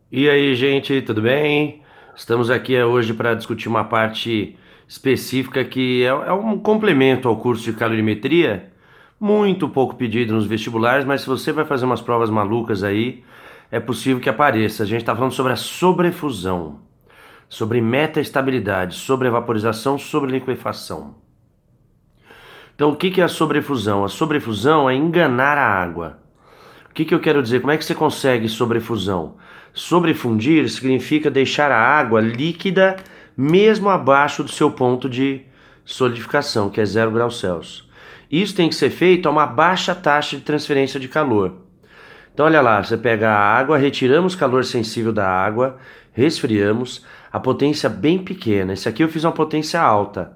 E aí, gente, tudo bem? Estamos aqui hoje para discutir uma parte específica que é um complemento ao curso de calorimetria, muito pouco pedido nos vestibulares, mas se você vai fazer umas provas malucas aí, é possível que apareça. A gente está falando sobre a sobrefusão, sobre metaestabilidade, sobre evaporização, sobre liquefação. Então, o que é a sobrefusão? A sobrefusão é enganar a água. O que eu quero dizer? Como é que você consegue sobrefusão? Sobrefundir significa deixar a água líquida mesmo abaixo do seu ponto de solidificação, que é 0 graus Celsius. Isso tem que ser feito a uma baixa taxa de transferência de calor. Então, olha lá, você pega a água, retiramos o calor sensível da água, resfriamos, a potência bem pequena. Esse aqui eu fiz uma potência alta.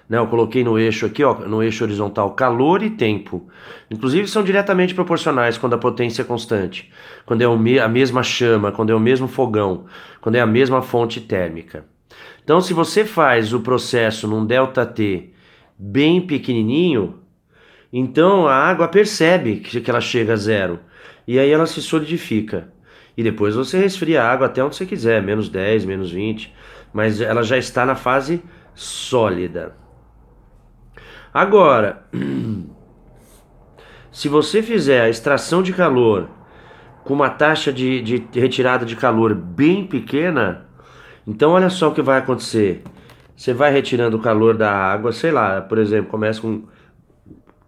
Né, eu coloquei no eixo aqui, ó, no eixo horizontal, calor e tempo. Inclusive são diretamente proporcionais quando a potência é constante, quando é a mesma chama, quando é o mesmo fogão, quando é a mesma fonte térmica. Então, se você faz o processo num ΔT bem pequenininho, então a água percebe que ela chega a zero e aí ela se solidifica. E depois você resfria a água até onde você quiser, -10, -20, mas ela já está na fase sólida. Agora, se você fizer a extração de calor com uma taxa de retirada de calor bem pequena, então olha só o que vai acontecer. Você vai retirando o calor da água, sei lá, por exemplo, começa com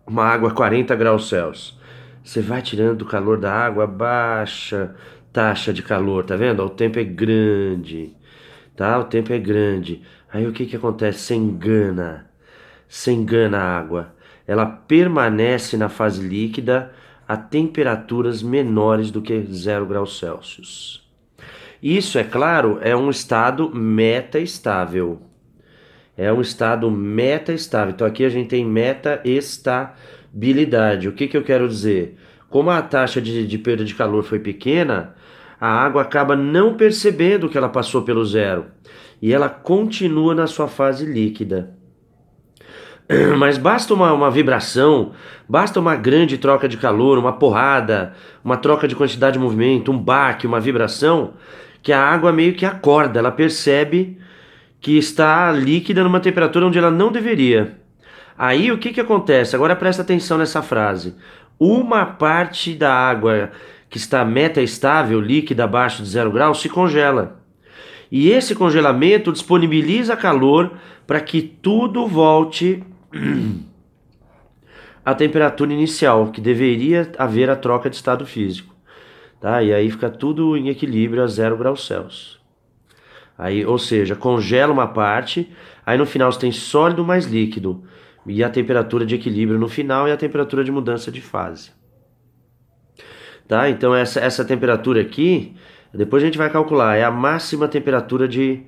uma água a 40 graus Celsius. Você vai tirando o calor da água, baixa taxa de calor, tá vendo? O tempo é grande, tá? O tempo é grande. Aí o que acontece? Você engana a água. Ela permanece na fase líquida a temperaturas menores do que 0 graus Celsius. Isso, é claro, é um estado metaestável. É um estado metaestável. Então aqui a gente tem metaestabilidade. O que eu quero dizer? Como a taxa de perda de calor foi pequena, a água acaba não percebendo que ela passou pelo zero. E ela continua na sua fase líquida. Mas basta uma vibração, basta uma grande troca de calor, uma porrada, uma troca de quantidade de movimento, um baque, uma vibração, que a água meio que acorda, ela percebe que está líquida numa temperatura onde ela não deveria. Aí o que acontece? Agora presta atenção nessa frase. Uma parte da água que está metaestável, líquida abaixo de 0 graus, se congela. E esse congelamento disponibiliza calor para que tudo volte à temperatura inicial, que deveria haver a troca de estado físico. Tá? E aí fica tudo em equilíbrio a 0 graus Celsius. Aí, ou seja, congela uma parte, aí no final você tem sólido mais líquido, e a temperatura de equilíbrio no final e a temperatura de mudança de fase. Tá? Então essa temperatura aqui, depois a gente vai calcular, é a máxima temperatura de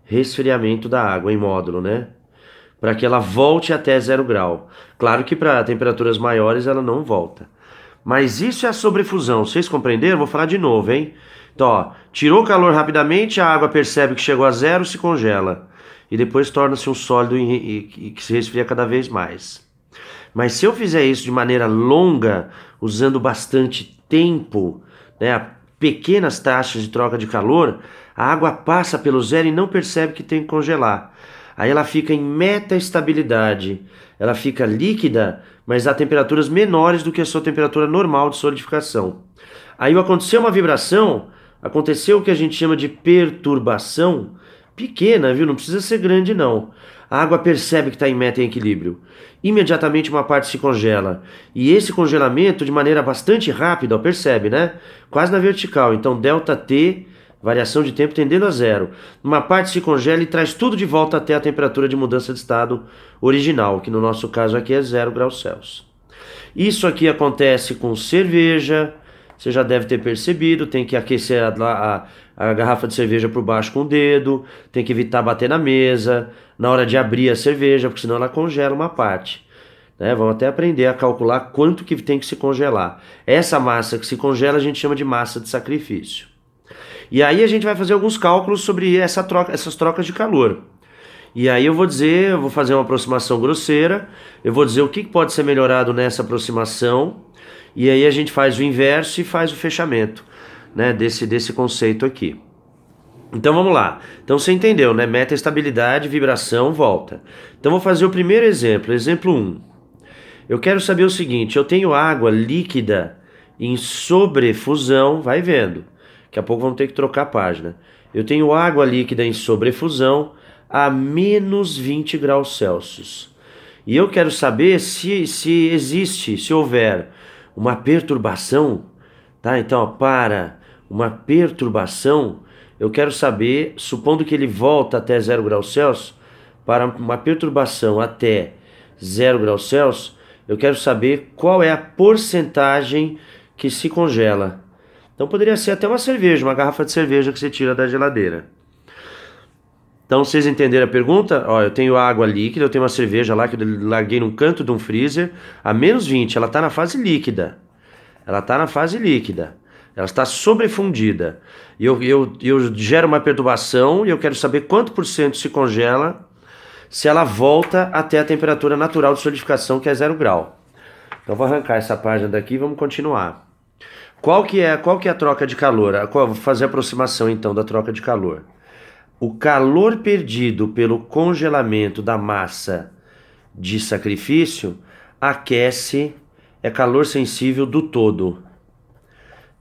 resfriamento da água em módulo, né? Para que ela volte até 0 grau. Claro que para temperaturas maiores ela não volta. Mas isso é a sobrefusão. Vocês compreenderam? Vou falar de novo, hein? Então, ó, tirou o calor rapidamente, a água percebe que chegou a zero, se congela. E depois torna-se um sólido e que se resfria cada vez mais. Mas se eu fizer isso de maneira longa, usando bastante tempo, né, pequenas taxas de troca de calor, a água passa pelo zero e não percebe que tem que congelar. Aí ela fica em metaestabilidade. Ela fica líquida, mas a temperaturas menores do que a sua temperatura normal de solidificação. Aí aconteceu uma vibração, aconteceu o que a gente chama de perturbação, pequena, viu? Não precisa ser grande, não. A água percebe que está em meta em equilíbrio. Imediatamente uma parte se congela. E esse congelamento, de maneira bastante rápida, ó, percebe, né? Quase na vertical. Então, ΔT, variação de tempo tendendo a zero. Uma parte se congela e traz tudo de volta até a temperatura de mudança de estado original, que no nosso caso aqui é 0 graus Celsius. Isso aqui acontece com cerveja, você já deve ter percebido, tem que aquecer a garrafa de cerveja por baixo com o dedo, tem que evitar bater na mesa, na hora de abrir a cerveja, porque senão ela congela uma parte. Né? Vamos até aprender a calcular quanto que tem que se congelar. Essa massa que se congela a gente chama de massa de sacrifício. E aí a gente vai fazer alguns cálculos sobre essas trocas de calor. E aí eu vou fazer uma aproximação grosseira, eu vou dizer o que pode ser melhorado nessa aproximação, e aí a gente faz o inverso e faz o fechamento, né, desse conceito aqui. Então vamos lá. Então você entendeu, né? Meta-estabilidade, vibração, volta. Então vou fazer o primeiro exemplo, exemplo 1. Eu quero saber o seguinte, eu tenho água líquida em sobrefusão, vai vendo. Daqui a pouco vamos ter que trocar a página. Eu tenho água líquida em sobrefusão a menos 20 graus Celsius. E eu quero saber se existe, se houver uma perturbação, tá? Então, ó, para uma perturbação, eu quero saber, supondo que ele volta até 0 graus Celsius, para uma perturbação até 0 graus Celsius, eu quero saber qual é a porcentagem que se congela. Então poderia ser até uma cerveja, uma garrafa de cerveja que você tira da geladeira. Então vocês entenderam a pergunta? Ó, eu tenho água líquida, eu tenho uma cerveja lá que eu larguei num canto de um freezer a menos 20, ela está na fase líquida. Ela está na fase líquida. Ela está sobrefundida. E eu gero uma perturbação e eu quero saber quanto por cento se congela se ela volta até a temperatura natural de solidificação, que é 0 grau. Então vou arrancar essa página daqui e vamos continuar. Qual que é a troca de calor? Vou fazer a aproximação então da troca de calor. O calor perdido pelo congelamento da massa de sacrifício aquece, é calor sensível do todo.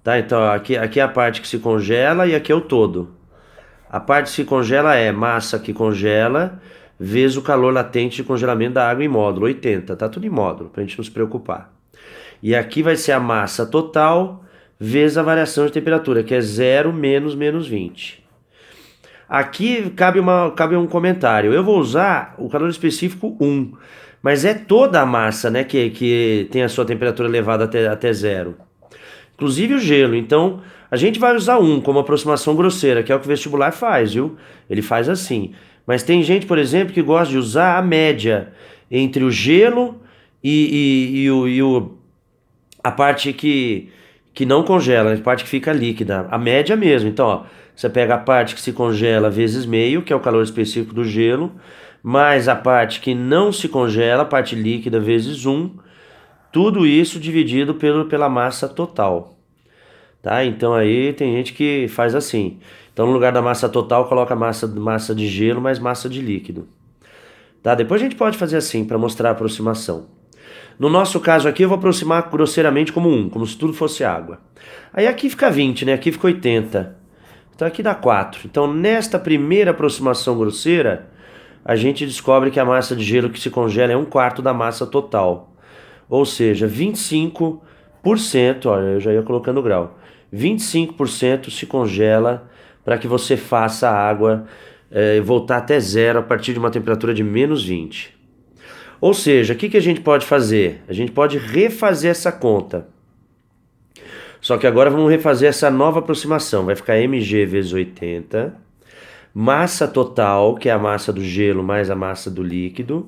Tá? Então aqui é a parte que se congela e aqui é o todo. A parte que se congela é massa que congela vezes o calor latente de congelamento da água em módulo, 80. Tá tudo em módulo, pra gente não se preocupar. E aqui vai ser a massa total vezes a variação de temperatura, que é 0 menos 20. Aqui cabe um comentário. Eu vou usar o calor específico 1, mas é toda a massa, né, que tem a sua temperatura elevada até 0. Inclusive o gelo. Então a gente vai usar 1 como aproximação grosseira, que é o que o vestibular faz, viu? Ele faz assim. Mas tem gente, por exemplo, que gosta de usar a média entre o gelo e a parte que não congela, a parte que fica líquida. A média mesmo. Então, ó, você pega a parte que se congela vezes meio, que é o calor específico do gelo, mais a parte que não se congela, a parte líquida, vezes 1. Tudo isso dividido pela massa total. Tá? Então aí tem gente que faz assim. Então no lugar da massa total coloca massa de gelo mais massa de líquido. Tá? Depois a gente pode fazer assim para mostrar a aproximação. No nosso caso aqui eu vou aproximar grosseiramente como 1, como se tudo fosse água. Aí aqui fica 20, né? Aqui fica 80. Então aqui dá 4. Então nesta primeira aproximação grosseira, a gente descobre que a massa de gelo que se congela é 1/4 da massa total. Ou seja, 25%, olha, eu já ia colocando o grau. 25% se congela para que você faça a água voltar até 0 a partir de uma temperatura de menos 20. Ou seja, o que a gente pode fazer? A gente pode refazer essa conta. Só que agora vamos refazer essa nova aproximação. Vai ficar mg vezes 80. Massa total, que é a massa do gelo mais a massa do líquido,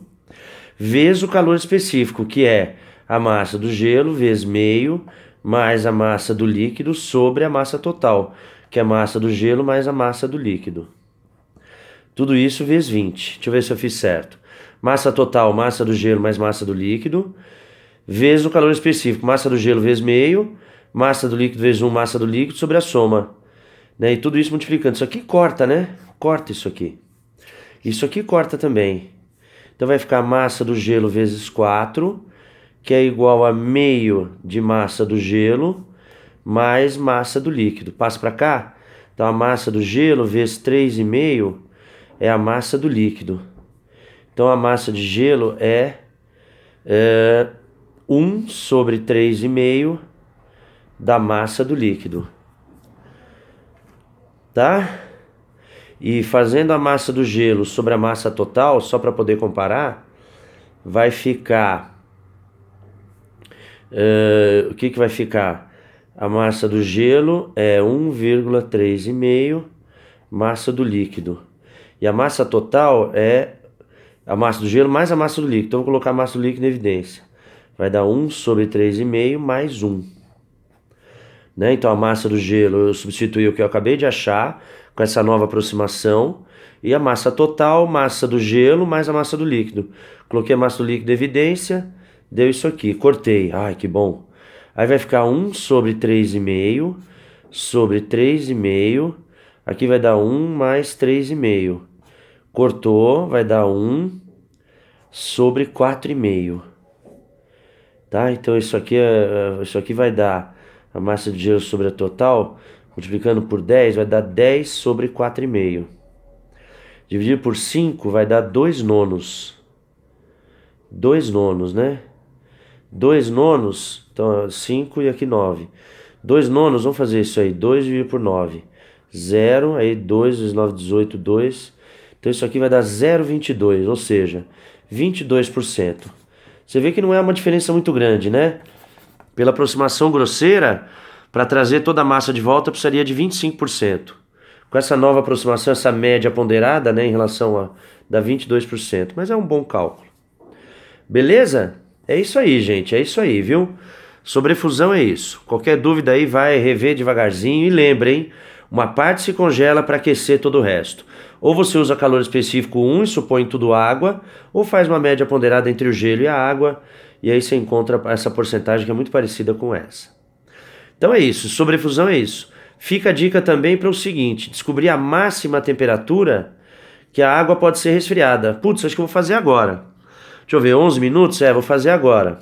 vezes o calor específico, que é a massa do gelo vezes meio, mais a massa do líquido sobre a massa total, que é a massa do gelo mais a massa do líquido. Tudo isso vezes 20. Deixa eu ver se eu fiz certo. Massa total, massa do gelo mais massa do líquido, vezes o calor específico, massa do gelo vezes meio, massa do líquido vezes 1, massa do líquido sobre a soma. Né? E tudo isso multiplicando. Isso aqui corta, né? Corta isso aqui. Isso aqui corta também. Então vai ficar massa do gelo vezes 4, que é igual a meio de massa do gelo mais massa do líquido. Passa para cá. Então a massa do gelo vezes 3,5 é a massa do líquido. Então a massa de gelo é 1 sobre 3,5 da massa do líquido. Tá? E fazendo a massa do gelo sobre a massa total, só para poder comparar, vai ficar... o que vai ficar? A massa do gelo é 1,3,5 massa do líquido. E a massa total é a massa do gelo mais a massa do líquido. Então vou colocar a massa do líquido em evidência. Vai dar 1 sobre 3,5 mais 1. Né? Então a massa do gelo eu substituí o que eu acabei de achar com essa nova aproximação. E a massa total, massa do gelo mais a massa do líquido. Coloquei a massa do líquido em evidência, deu isso aqui. Cortei. Ai, que bom. Aí vai ficar 1 sobre 3,5 sobre 3,5. Aqui vai dar 1 mais 3,5. Cortou, vai dar 1 sobre 4,5. Tá? Então isso aqui vai dar a massa de gelo sobre a total, multiplicando por 10, vai dar 10 sobre 4,5. Dividido por 5 vai dar 2 nonos. 2 nonos, né? 2 nonos, então 5 e aqui 9. 2 nonos, vamos fazer isso aí. 2 dividido por 9. 0, aí 2 vezes 9, 18, 2. Então isso aqui vai dar 0,22, ou seja, 22%. Você vê que não é uma diferença muito grande, né? Pela aproximação grosseira, para trazer toda a massa de volta, precisaria de 25%. Com essa nova aproximação, essa média ponderada, né, em relação a dá 22%. Mas é um bom cálculo. Beleza? É isso aí, gente. É isso aí, viu? Sobrefusão é isso. Qualquer dúvida aí, vai rever devagarzinho. E lembrem, uma parte se congela para aquecer todo o resto. Ou você usa calor específico 1 e supõe tudo água, ou faz uma média ponderada entre o gelo e a água, e aí você encontra essa porcentagem que é muito parecida com essa. Então é isso, sobrefusão é isso. Fica a dica também para o seguinte, descobrir a máxima temperatura que a água pode ser resfriada. Putz, acho que eu vou fazer agora. Deixa eu ver, 11 minutos? Vou fazer agora.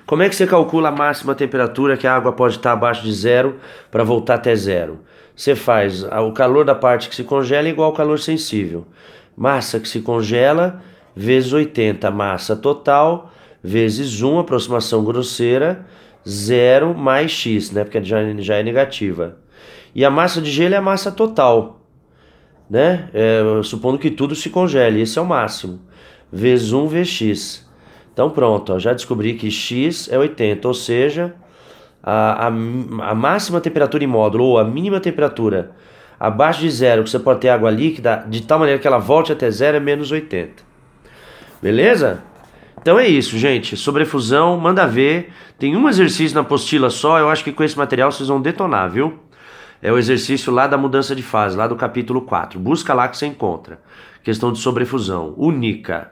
Como é que você calcula a máxima temperatura que a água pode estar abaixo de zero para voltar até zero? Você faz o calor da parte que se congela igual ao calor sensível. Massa que se congela vezes 80, massa total, vezes 1, aproximação grosseira, 0 mais x, né? Porque já é negativa. E a massa de gelo é a massa total, né? Supondo que tudo se congele, esse é o máximo. Vezes 1 vezes x. Então pronto, ó, já descobri que x é 80, ou seja, a máxima temperatura em módulo, ou a mínima temperatura abaixo de zero, que você pode ter água líquida, de tal maneira que ela volte até zero, é menos 80. Beleza? Então é isso, gente. Sobrefusão, manda ver. Tem um exercício na apostila só, eu acho que com esse material vocês vão detonar, viu? É o exercício lá da mudança de fase, lá do capítulo 4. Busca lá que você encontra. Questão de sobrefusão, única.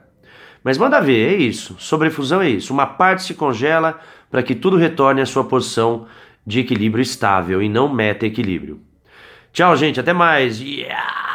Mas manda ver, é isso. Sobrefusão é isso. Uma parte se congela para que tudo retorne à sua posição de equilíbrio estável e não meta-equilíbrio. Tchau, gente. Até mais. Yeah!